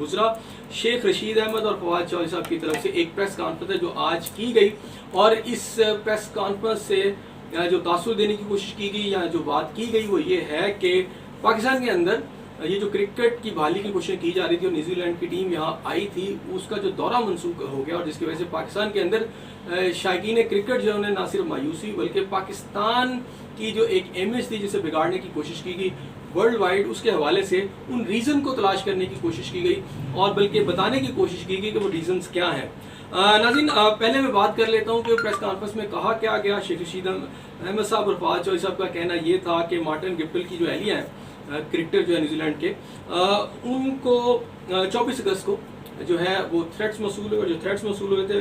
गुजरा। शेख रशीद अहमद और फवाद चौधरी साहब की तरफ से एक प्रेस कॉन्फ्रेंस है जो आज की गई, और इस प्रेस कॉन्फ्रेंस से जो तासुर देने की कोशिश की गई या जो बात की गई वो ये है कि पाकिस्तान के अंदर ये जो क्रिकेट की बहाली की कोशिश की जा रही थी और न्यूजीलैंड की टीम यहाँ आई थी, उसका जो दौरा मनसूख हो गया, और जिसकी वजह से पाकिस्तान के अंदर शायकीन क्रिकेट जो उन्हें ना सिर्फ मायूसी बल्कि पाकिस्तान की जो एक इमेज थी जिसे बिगाड़ने की कोशिश की गई वर्ल्ड वाइड, उसके हवाले से उन रीज़न को तलाश करने की कोशिश की गई और बल्कि बताने की कोशिश की गई कि वो रीज़न्स क्या हैं। नाज़रीन, पहले मैं बात कर लेता हूँ कि प्रेस कॉन्फ्रेंस में कहा क्या गया। शेख रशीद अहमद साहब और फवाद चौधरी साहब का कहना ये था कि मार्टिन गिप्टिल की जो एहलिया हैं क्रिकेटर जो है न्यूजीलैंड के, उनको 24 अगस्त को जो है वो थ्रेट्स मौसूल हुए, और जो थ्रेट्स मौसूल हुए थे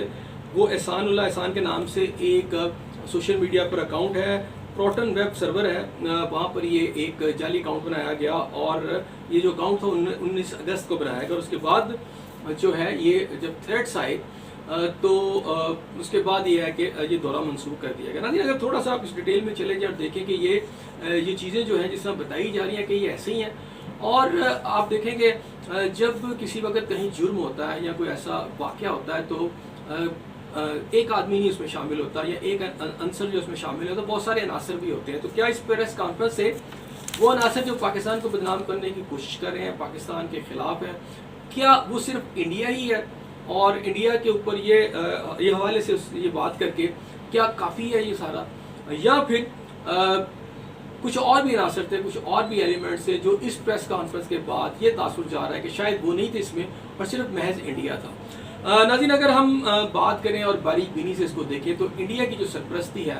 वो एहसान के नाम से एक सोशल मीडिया पर अकाउंट है, प्रोटन वेब सर्वर है, वहाँ पर ये एक जाली अकाउंट बनाया गया, और ये जो अकाउंट था 19 अगस्त को बनाया गया। और उसके बाद जो है ये जब थ्रेट्स आए तो उसके बाद ये है कि ये दौरा मनसूख कर दिया गया। ना अगर थोड़ा सा आप इस डिटेल में चले जाए और देखें कि ये चीज़ें जो हैं जिस तरह बताई जा रही हैं कि ये ऐसे ही हैं, और आप देखेंगे जब किसी वक्त कहीं जुर्म होता है या कोई ऐसा वाक़या होता है तो एक आदमी नहीं उसमें शामिल होता या एक अंसर जो उसमें शामिल होता, बहुत सारे अनासर भी होते हैं। तो क्या इस प्रेस कॉन्फ्रेंस से वो अनासर जो पाकिस्तान को बदनाम करने की कोशिश कर रहे हैं, पाकिस्तान के ख़िलाफ़ है, क्या वो सिर्फ इंडिया ही है और इंडिया के ऊपर ये हवाले से ये बात करके क्या काफ़ी है ये सारा, या फिर कुछ और भी अनासर थे, कुछ और भी एलिमेंट्स थे जो इस प्रेस कॉन्फ्रेंस के बाद ये तासुर जा रहा है कि शायद वो नहीं थे इसमें और सिर्फ महज इंडिया था। नाज़रीन, अगर हम बात करें और बारीक बीनी से इसको देखें तो इंडिया की जो सरपरस्ती है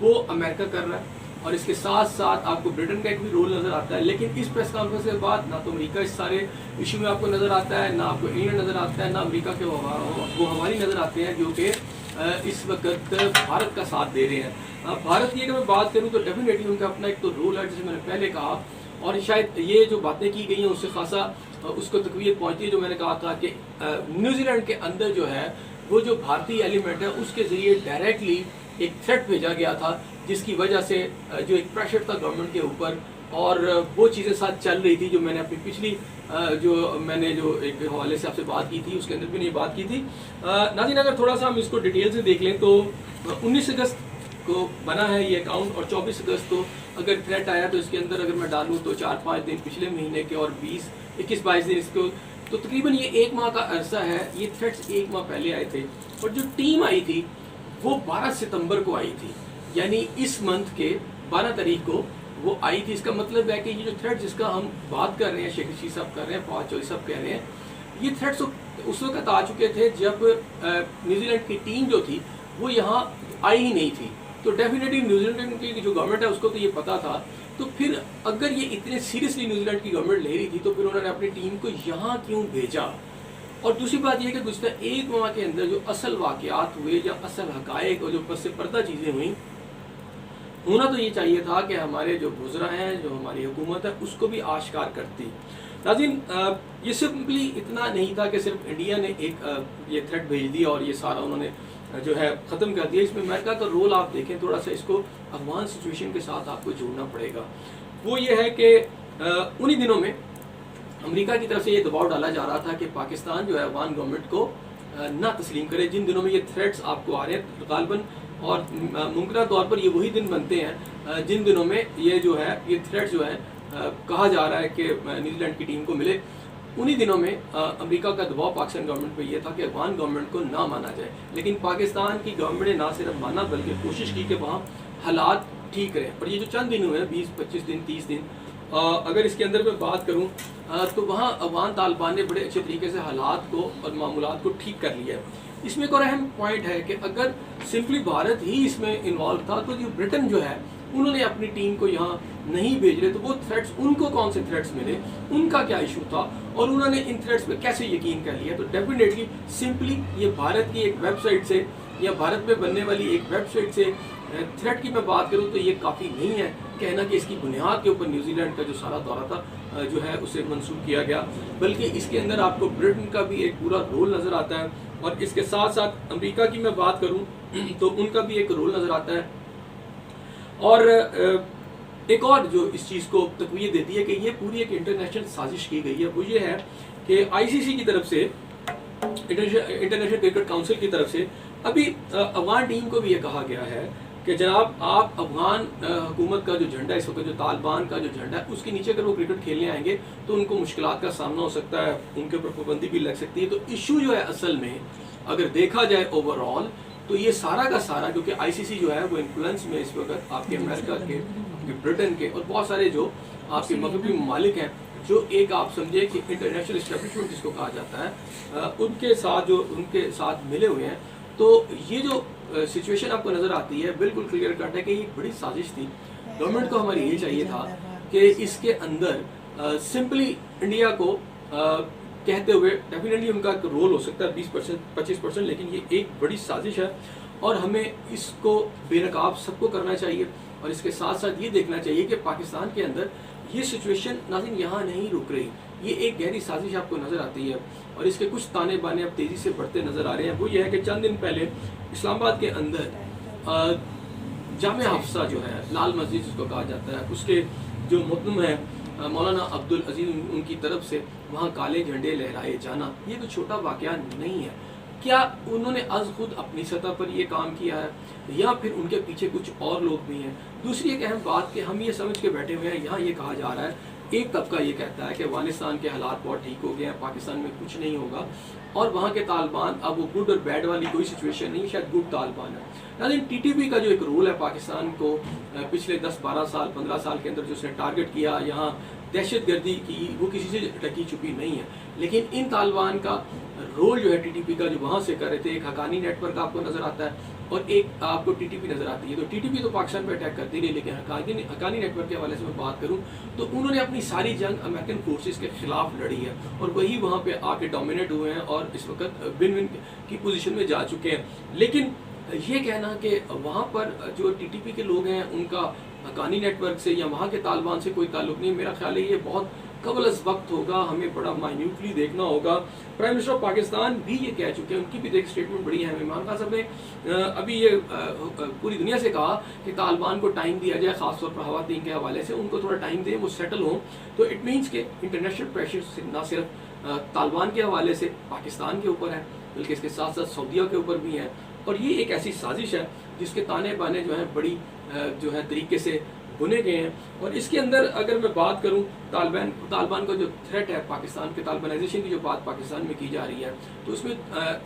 वो अमेरिका कर रहा है, और इसके साथ साथ आपको ब्रिटेन का एक भी रोल नज़र आता है। लेकिन इस प्रेस कॉन्फ्रेंस के बाद ना तो अमेरिका इस सारे इशू में आपको नज़र आता है, ना आपको इंग्लैंड नज़र आता है, ना अमेरिका के वो हमारी नज़र आते हैं जो कि इस वक्त भारत का साथ दे रहे हैं। भारत की अगर मैं बात करूँ तो डेफिनेटली उनका अपना एक तो रोल है, जैसे मैंने पहले कहा, और शायद ये जो बातें की गई हैं उससे खासा उसको तकवीत पहुँचती है। जो मैंने कहा था कि न्यूजीलैंड के अंदर जो है वो जो भारतीय एलिमेंट है उसके ज़रिए डायरेक्टली एक थ्रेट भेजा गया था, जिसकी वजह से जो एक प्रेशर था गवर्नमेंट के ऊपर, और वो चीज़ें साथ चल रही थी जो मैंने अपनी पिछली जो एक हवाले से आपसे बात की थी उसके अंदर भी नहीं बात की थी। नाज़रीन, अगर थोड़ा सा हम इसको डिटेल से देख लें तो 19 अगस्त को बना है ये अकाउंट, और 24 अगस्त को अगर थ्रेट आया तो इसके अंदर अगर मैं डालूँ तो 4-5 दिन पिछले महीने के और 21-22 दिन इसको, तो तकरीबन ये 1 माह का अरसा है। ये थ्रेट्स 1 माह पहले आए थे, और जो टीम आई थी वो 12 सितंबर को आई थी, यानी इस मंथ के 12 तारीख को वो आई थी। इसका मतलब है कि ये जो थ्रेट जिसका हम बात कर रहे हैं, शेख रशीद साहब कर रहे हैं, फवाद चौधरी साहब कह रहे हैं, ये थ्रेट्स उस वक्त आ चुके थे जब न्यूजीलैंड की टीम जो थी वो यहाँ आई ही नहीं थी। तो डेफिनेटली न्यूजीलैंड की जो गवर्नमेंट है उसको तो ये पता था। तो फिर अगर ये इतने सीरियसली न्यूजीलैंड की गवर्नमेंट ले रही थी तो फिर उन्होंने अपनी टीम को यहाँ क्यों भेजा। और दूसरी बात यह है कि गुज़िश्ता 1 माह के अंदर जो असल वाक़यात हुए या असल हक़ाइक़ और जो पस से पर्दा चीज़ें हुई, होना तो ये चाहिए था कि हमारे जो गुज़रा हैं, जो हमारी हुकूमत है, उसको भी आश्कार करती। नाज़रीन, ये सिंपली इतना नहीं था कि सिर्फ इंडिया ने एक ये थ्रेट भेज दिया और ये सारा उन्होंने जो है ख़त्म कर दिया। इसमें अमेरिका का रोल आप देखें, थोड़ा सा इसको अफगान सिचुएशन के साथ आपको जोड़ना पड़ेगा। वो ये है कि उन्हीं दिनों में अमेरिका की तरफ से ये दबाव डाला जा रहा था कि पाकिस्तान जो है अफगान गवर्नमेंट को ना तस्लीम करे। जिन दिनों में ये थ्रेट्स आपको आ रहे हैं गालबन और मुमकिन तौर पर ये वही दिन बनते हैं जिन दिनों में ये जो है ये थ्रेट्स जो है कहा जा रहा है कि न्यूजीलैंड की टीम को मिले। उन्हीं दिनों में अमेरिका का दबाव पाकिस्तान गवर्नमेंट पे ये था कि अफगान गवर्नमेंट को ना माना जाए, लेकिन पाकिस्तान की गवर्नमेंट ने ना सिर्फ माना बल्कि कोशिश की कि वहाँ हालात ठीक रहें। और ये जो चंद दिन हुए हैं, 20-25 दिन 30 दिन, अगर इसके अंदर मैं बात करूँ तो वहाँ अफगान तालिबान ने बड़े अच्छे तरीके से हालात को और मामूलात को ठीक कर लिया है। इसमें एक और अहम पॉइंट है कि अगर सिंपली भारत ही इसमें इन्वॉल्व था तो जो ब्रिटेन जो है उन्होंने अपनी टीम को यहाँ नहीं भेज रहे, तो वो थ्रेट्स उनको कौन से थ्रेट्स मिले, उनका क्या इशू था और उन्होंने इन थ्रेट्स पे कैसे यकीन कर लिया। तो डेफिनेटली सिंपली ये भारत की एक वेबसाइट से या भारत में बनने वाली एक वेबसाइट से थ्रेट की मैं बात करूँ तो ये काफ़ी नहीं है कहना कि इसकी बुनियाद के ऊपर न्यूजीलैंड का जो सारा दौरा था जो है उसे मंसूख किया गया, बल्कि इसके अंदर आपको ब्रिटेन का भी एक पूरा रोल नज़र आता है। और इसके साथ साथ अमेरिका की मैं बात करूँ तो उनका भी एक रोल नज़र आता है। और एक और जो इस चीज़ को तक़वीत देती है कि ये पूरी एक इंटरनेशनल साजिश की गई है, वो ये है کہ ICC کی طرف سے, انٹرنیشنل کرکٹ کاؤنسل کی طرف سے ابھی افغان ٹیم کو بھی یہ کہا گیا ہے کہ جناب آپ افغان حکومت کا جو جھنڈا اس وقت جو طالبان کا جو جھنڈا ہے اس کے نیچے اگر وہ کرکٹ کھیلنے آئیں گے تو ان کو مشکلات کا سامنا ہو سکتا ہے, ان کے اوپر پابندی بھی لگ سکتی ہے. تو ایشو جو ہے اصل میں اگر دیکھا جائے اوور آل تو یہ سارا کا سارا, کیونکہ ICC جو ہے وہ انفلوئنس میں اس وقت آپ کے امریکہ کے, برٹن کے اور بہت سارے جو آپ کے مغربی ممالک ہیں جو ایک آپ سمجھے کہ انٹرنیشنل اسٹیبلشمنٹ جس کو کہا جاتا ہے ان کے ساتھ جو ان کے ساتھ ملے ہوئے ہیں. تو یہ جو سچویشن آپ کو نظر آتی ہے بالکل کلیئر کٹ ہے کہ یہ بڑی سازش تھی. گورنمنٹ کو ہماری یہ چاہیے تھا کہ اس کے اندر سمپلی انڈیا کو کہتے ہوئے ڈیفینیٹلی ان کا ایک رول ہو سکتا ہے 20% 25%, لیکن یہ ایک بڑی سازش ہے اور ہمیں اس کو بے نقاب سب کو کرنا چاہیے. اور اس کے ساتھ ساتھ یہ دیکھنا چاہیے کہ پاکستان کے اندر یہ سچویشن ناظرین یہاں نہیں رک رہی, یہ ایک گہری سازش آپ کو نظر آتی ہے اور اس کے کچھ تانے بانے اب تیزی سے بڑھتے نظر آ رہے ہیں. وہ یہ ہے کہ چند دن پہلے اسلام آباد کے اندر جامع حفصہ جو ہے, لال مسجد جس کو کہا جاتا ہے, اس کے جو مہتم ہیں مولانا عبدالعزیز, ان کی طرف سے وہاں کالے جھنڈے لہرائے جانا یہ کوئی چھوٹا واقعہ نہیں ہے. کیا انہوں نے از خود اپنی سطح پر یہ کام کیا ہے یا پھر ان کے پیچھے کچھ اور لوگ بھی ہیں؟ دوسری ایک اہم بات کہ ہم یہ سمجھ کے بیٹھے ہوئے ہیں, یہاں یہ کہا جا رہا ہے, ایک طبقہ یہ کہتا ہے کہ افغانستان کے حالات بہت ٹھیک ہو گئے ہیں, پاکستان میں کچھ نہیں ہوگا اور وہاں کے طالبان اب وہ گڈ اور بیڈ والی کوئی سچویشن نہیں, شاید گڈ طالبان ہے. لیکن TTP کا جو ایک رول ہے پاکستان کو پچھلے 10-12 سال 15 سال کے اندر جو اس نے ٹارگٹ کیا, یہاں دہشت گردی کی, وہ کسی سے ڈکی چھپی نہیں ہے. لیکن ان طالبان کا رول جو ہے TTP کا جو وہاں سے کر رہے تھے, ایک حقانی نیٹ ورک آپ کو نظر آتا ہے اور ایک آپ کو TTP نظر آتی ہے. تو TTP تو پاکستان پہ اٹیک کرتی رہی, لیکن حقانی نیٹ ورک کے حوالے سے میں بات کروں تو انہوں نے اپنی ساری جنگ امریکن فورسز کے خلاف لڑی ہے اور وہی وہاں پہ آ کے ڈومینیٹ ہوئے ہیں اور اس وقت ون ون کی پوزیشن میں جا چکے ہیں. لیکن یہ کہنا کہ وہاں پر جو TTP کے لوگ ہیں ان کا حقانی نیٹ ورک سے یا وہاں کے طالبان سے کوئی تعلق نہیں, میرا خیال ہے یہ بہت قبل از وقت ہوگا, ہمیں بڑا مائنیوٹلی دیکھنا ہوگا. پرائم منسٹر آف پاکستان بھی یہ کہہ چکے ہیں, ان کی بھی ایک اسٹیٹمنٹ بڑی ہے. عمران خان صاحب نے ابھی یہ پوری دنیا سے کہا کہ طالبان کو ٹائم دیا جائے, خاص طور پر خواتین کے حوالے سے ان کو تھوڑا ٹائم دیں, وہ سیٹل ہوں. تو اٹ مینس کہ انٹرنیشنل پریشر نہ صرف طالبان کے حوالے سے پاکستان کے اوپر ہے بلکہ اس کے ساتھ ساتھ سعودیہ کے اوپر بھی ہے. اور یہ ایک ایسی سازش ہے جس کے تانے بانے جو ہیں بڑی جو ہے طریقے سے بنے گئے ہیں. اور اس کے اندر اگر میں بات کروں طالبان کا جو تھریٹ ہے پاکستان کے, طالبانائزیشن کی جو بات پاکستان میں کی جا رہی ہے, تو اس میں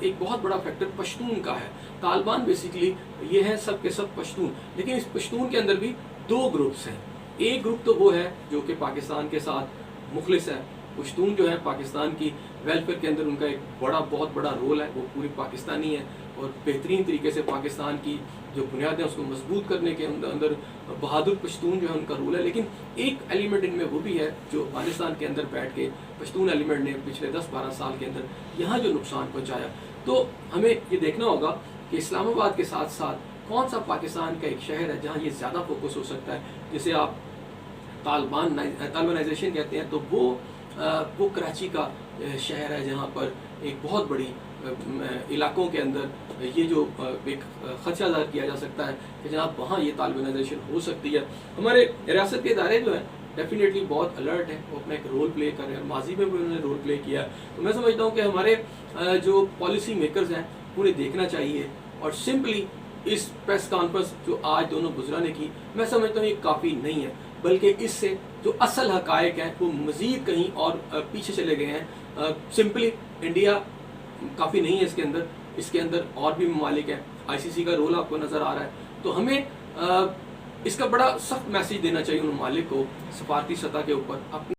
ایک بہت بڑا فیکٹر پشتون کا ہے. طالبان بیسیکلی یہ ہے سب کے سب پشتون, لیکن اس پشتون کے اندر بھی دو گروپس ہیں. ایک گروپ تو وہ ہے جو کہ پاکستان کے ساتھ مخلص ہے. پشتون جو ہے پاکستان کی ویلفیئر کے اندر ان کا ایک بہت بڑا رول ہے, وہ پوری پاکستانی ہے اور بہترین طریقے سے پاکستان کی جو بنیادیں اس کو مضبوط کرنے کے اندر بہادر پشتون جو ہے ان کا رول ہے. لیکن ایک ایلیمنٹ ان میں وہ بھی ہے جو افغانستان کے اندر بیٹھ کے پشتون ایلیمنٹ نے پچھلے 10-12 سال کے اندر یہاں جو نقصان پہنچایا. تو ہمیں یہ دیکھنا ہوگا کہ اسلام آباد کے ساتھ ساتھ کون سا پاکستان کا ایک شہر ہے جہاں یہ زیادہ فوکس ہو سکتا ہے. جسے آپ طالبانائزیشن کہتے ہیں, تو وہ کراچی کا شہر ہے جہاں پر ایک بہت بڑی علاقوں کے اندر یہ جو ایک خدشہ ظاہر کیا جا سکتا ہے کہ جناب وہاں یہ طالبانائزیشن ہو سکتی ہے. ہمارے ریاست کے ادارے جو ہیں ڈیفینیٹلی بہت الرٹ ہیں, وہ اپنا ایک رول پلے کر رہے ہیں, ماضی میں بھی انہوں نے رول پلے کیا ہے. تو میں سمجھتا ہوں کہ ہمارے جو پالیسی میکرز ہیں انہیں دیکھنا چاہیے اور سمپلی اس پریس کانفرنس جو آج دونوں بزرگوں نے کی, میں سمجھتا ہوں یہ کافی نہیں ہے, بلکہ اس سے جو اصل حقائق ہیں وہ مزید کہیں اور پیچھے چلے گئے ہیں. سمپلی انڈیا کافی نہیں ہے اس کے اندر اور بھی ممالک ہیں, ICC کا رول آپ کو نظر آ رہا ہے. تو ہمیں اس کا بڑا سخت میسیج دینا چاہیے ان ممالک کو سفارتی سطح کے اوپر.